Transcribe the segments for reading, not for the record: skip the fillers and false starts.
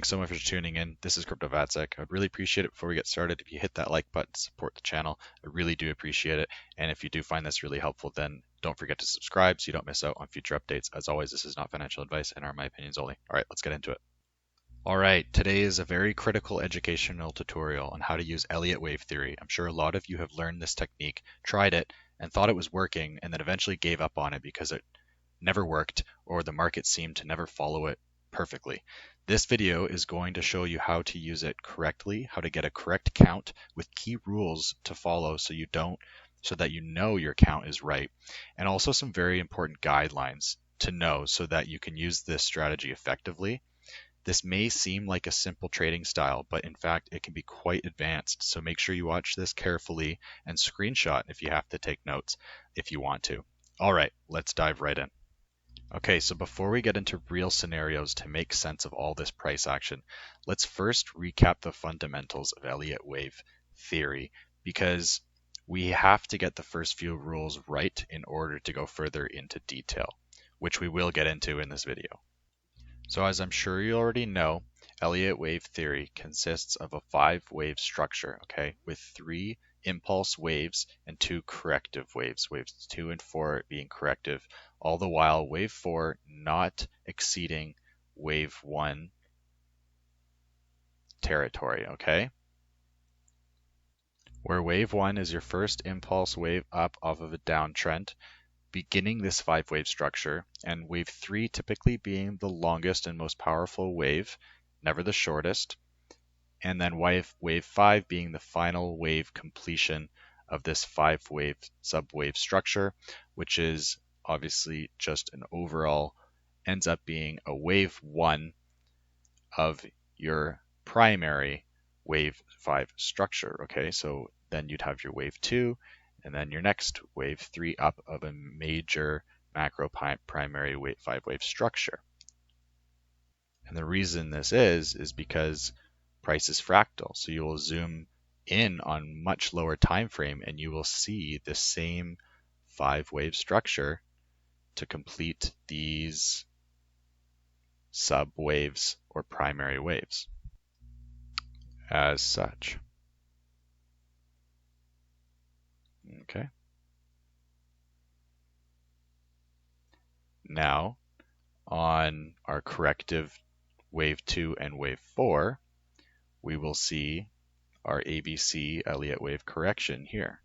Thanks so much for tuning in. This is CryptoVatsik. I'd really appreciate it before we get started if you hit that like button to support the channel. I really do appreciate it. And if you do find this really helpful, then don't forget to subscribe so you don't miss out on future updates. As always, this is not financial advice and are my opinions only. All right, let's get into it. All right, today is a very critical educational tutorial on how to use Elliot Wave Theory. I'm sure a lot of you have learned this technique, tried it, and thought it was working, and then eventually gave up on it because it never worked or the market seemed to never follow it perfectly. This video is going to show you how to use it correctly, how to get a correct count with key rules to follow so that you know your count is right, and also some very important guidelines to know so that you can use this strategy effectively. This may seem like a simple trading style, but in fact it can be quite advanced, so make sure you watch this carefully and screenshot if you have to take notes if you want to. All right, let's dive right in. Okay, so before we get into real scenarios to make sense of all this price action, let's first recap the fundamentals of Elliot Wave Theory, because we have to get the first few rules right in order to go further into detail, which we will get into in this video. So as I'm sure you already know, Elliot Wave Theory consists of a 5-wave structure, okay, with 3 impulse waves and 2 corrective waves, waves 2 and 4 being corrective, all the while wave 4 not exceeding wave 1 territory, okay? Where wave 1 is your first impulse wave up off of a downtrend, beginning this 5-wave structure, and wave 3 typically being the longest and most powerful wave, never the shortest, and then wave 5 being the final wave completion of this 5-wave subwave structure, which is obviously just an overall, ends up being a wave 1 of your primary wave 5 structure, okay? So then you'd have your wave 2, and then your next wave 3 up of a major macro primary 5-wave structure. And the reason this is because price is fractal. So you will zoom in on much lower time frame and you will see the same 5-wave structure to complete these sub waves or primary waves as such. Okay. Now, on our corrective wave 2 and wave 4, we will see our ABC Elliott wave correction here.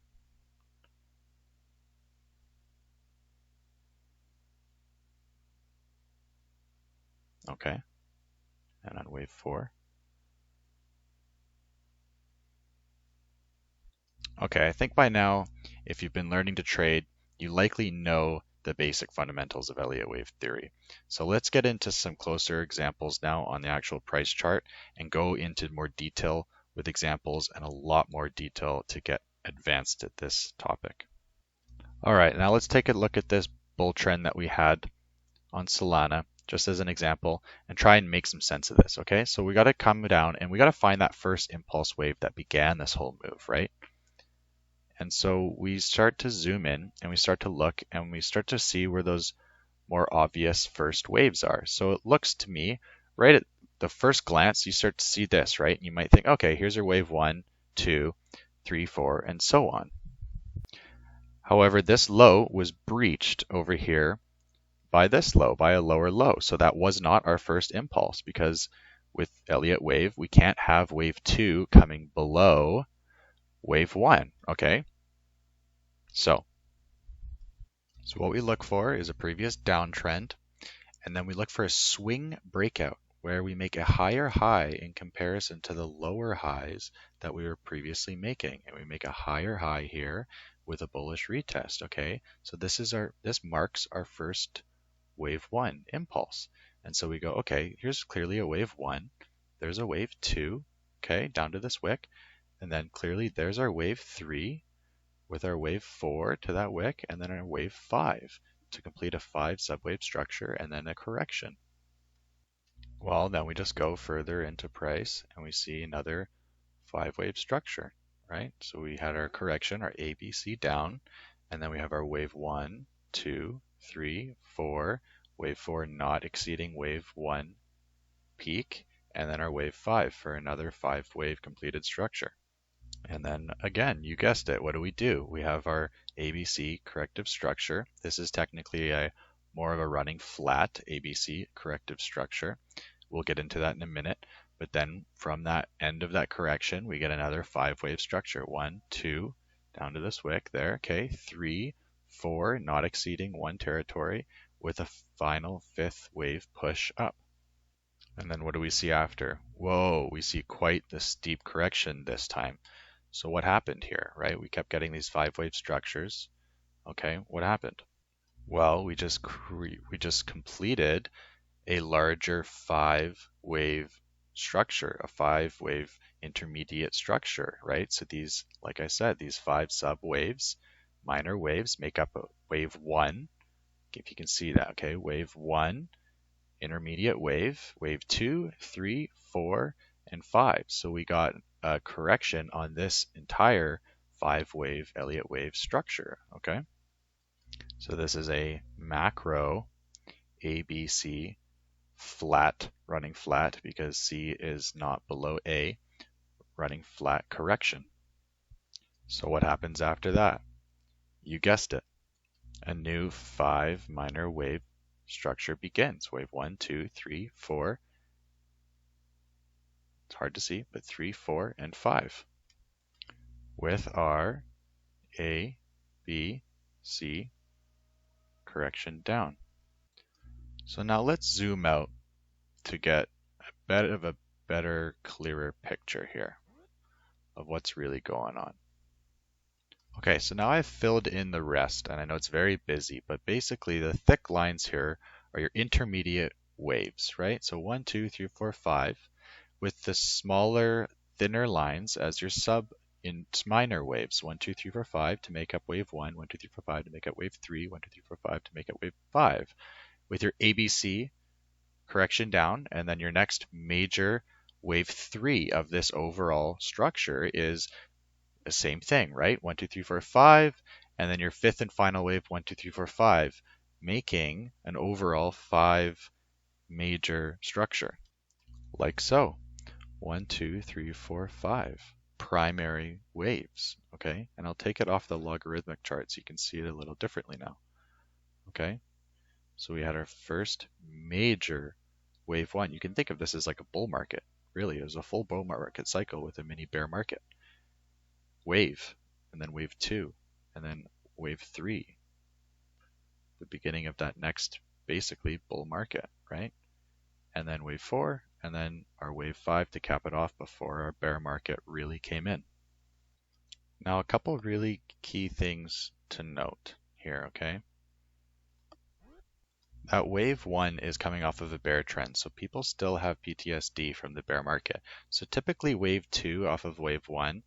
Okay, and on wave 4. Okay, I think by now, if you've been learning to trade, you likely know the basic fundamentals of Elliott Wave Theory. So let's get into some closer examples now on the actual price chart and go into more detail with examples and a lot more detail to get advanced at this topic. All right, now let's take a look at this bull trend that we had on Solana, just as an example, and try and make some sense of this, okay? So we got to come down and we got to find that first impulse wave that began this whole move, right? And so we start to zoom in and we start to look and we start to see where those more obvious first waves are. So it looks to me, right at the first glance, you start to see this, right? And you might think, okay, here's your wave 1, 2, 3, 4, and so on. However, this low was breached over here by this low, by a lower low. So that was not our first impulse because with Elliott Wave, we can't have wave 2 coming below wave 1, okay? So what we look for is a previous downtrend, and then we look for a swing breakout where we make a higher high in comparison to the lower highs that we were previously making. And we make a higher high here with a bullish retest, okay? So this marks our first wave 1 impulse. And so we go, okay, here's clearly a wave 1. There's a wave 2, okay, down to this wick. And then clearly there's our wave 3 with our wave 4 to that wick, and then our wave 5 to complete a 5 subwave structure and then a correction. Well, then we just go further into price and we see another 5-wave structure, right? So we had our correction, our ABC down, and then we have our wave 1, 2, 3, 4, wave 4 not exceeding wave 1 peak, and then our wave 5 for another 5-wave completed structure. And then again, you guessed it, what do? We have our ABC corrective structure. This is technically more of a running flat ABC corrective structure. We'll get into that in a minute. But then from that end of that correction, we get another 5-wave structure. 1, 2, down to this wick there. Okay, 3, 4, not exceeding 1 territory with a final 5th wave push up. And then what do we see after? Whoa, we see quite the steep correction this time. So what happened here, right? We kept getting these 5-wave structures. Okay, what happened? Well, we just completed a larger 5-wave structure, a 5-wave intermediate structure, right? So these, like I said, these 5 sub-waves, minor waves, make up a wave 1. If you can see that, okay, wave 1, intermediate wave, wave 2, 3, 4, and 5. So we got a correction on this entire 5-wave Elliot wave structure, okay? So this is a macro ABC flat, running flat because C is not below A, running flat correction. So what happens after that? You guessed it. A new 5 minor wave structure begins. Wave 1, 2, 3, 4. It's hard to see, but 3, 4, and 5. With our A, B, C correction down. So now let's zoom out to get a bit of a better, clearer picture here of what's really going on. Okay, so now I've filled in the rest, and I know it's very busy, but basically the thick lines here are your intermediate waves, right? So 1, 2, 3, 4, 5, with the smaller, thinner lines as your minor waves, 1, 2, 3, 4, 5 to make up wave 1, 1, 2, 3, 4, 5 to make up wave 3, 1, 2, 3, 4, 5 to make up wave 5. With your ABC correction down, and then your next major wave 3 of this overall structure is the same thing, right? 1, 2, 3, 4, 5, and then your 5th and final wave, 1, 2, 3, 4, 5, making an overall 5 major structure, like so. 1, 2, 3, 4, 5 primary waves, okay? And I'll take it off the logarithmic chart so you can see it a little differently now, okay? So we had our first major wave 1. You can think of this as like a bull market. Really, it was a full bull market cycle with a mini bear market. Wave, and then wave 2, and then wave 3. The beginning of that next, basically, bull market, right? And then wave 4, and then our wave 5 to cap it off before our bear market really came in. Now, a couple really key things to note here, okay? That wave 1 is coming off of a bear trend, so people still have PTSD from the bear market. So typically wave 2 off of wave 1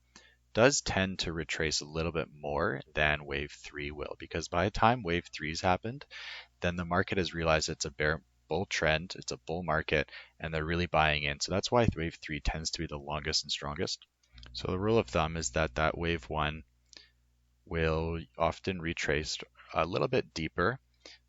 does tend to retrace a little bit more than wave 3 will, because by the time wave 3's happened, then the market has realized it's a bull trend, it's a bull market, and they're really buying in. So that's why wave 3 tends to be the longest and strongest. So the rule of thumb is that wave 1 will often retrace a little bit deeper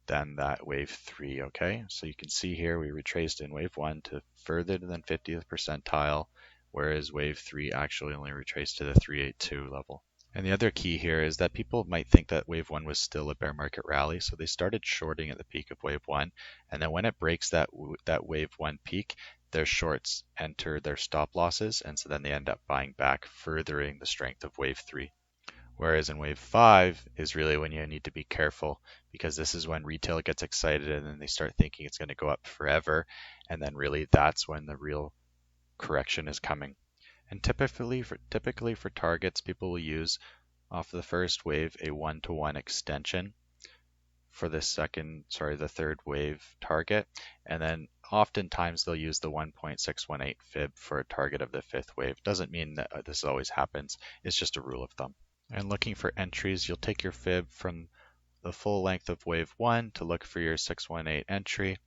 than that wave 3, okay? So you can see here we retraced in wave 1 to further than 50th percentile, whereas wave 3 actually only retraced to the 382 level. And the other key here is that people might think that wave 1 was still a bear market rally, so they started shorting at the peak of wave 1, and then when it breaks that wave 1 peak, their shorts enter their stop losses, and so then they end up buying back, furthering the strength of wave 3. Whereas in wave 5 is really when you need to be careful, because this is when retail gets excited and then they start thinking it's going to go up forever, and then really that's when the real correction is coming. And typically for targets, people will use off the first wave a 1-to-1 extension for the third wave target, and then oftentimes they'll use the 1.618 fib for a target of the 5th wave. Doesn't mean that this always happens, it's just a rule of thumb. And looking for entries, you'll take your fib from the full length of wave 1 to look for your 618 entry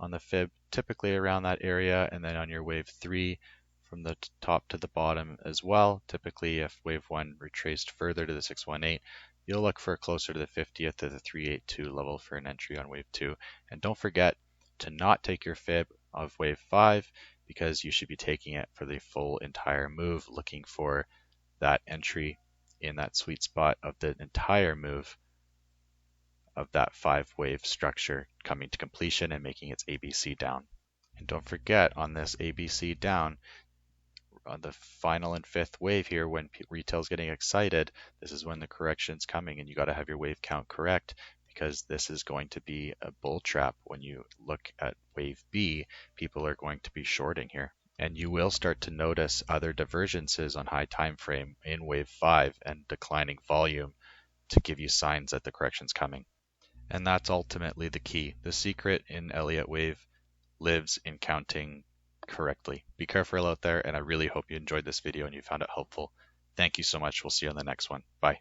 on the fib, typically around that area, and then on your wave 3 from the top to the bottom as well. Typically, if wave 1 retraced further to the 618, you'll look for closer to the 50th to the 382 level for an entry on wave 2. And don't forget to not take your fib of wave 5, because you should be taking it for the full entire move, looking for that entry in that sweet spot of the entire move of that 5-wave structure coming to completion and making its ABC down. And don't forget, on this ABC down, on the final and 5th wave here, when retail's getting excited, this is when the correction's coming, and you got to have your wave count correct, because this is going to be a bull trap. When you look at wave B, people are going to be shorting here. And you will start to notice other divergences on high time frame in wave 5 and declining volume to give you signs that the correction's coming. And that's ultimately the key. The secret in Elliot Wave lives in counting correctly. Be careful out there, and I really hope you enjoyed this video and you found it helpful. Thank you so much. We'll see you on the next one. Bye.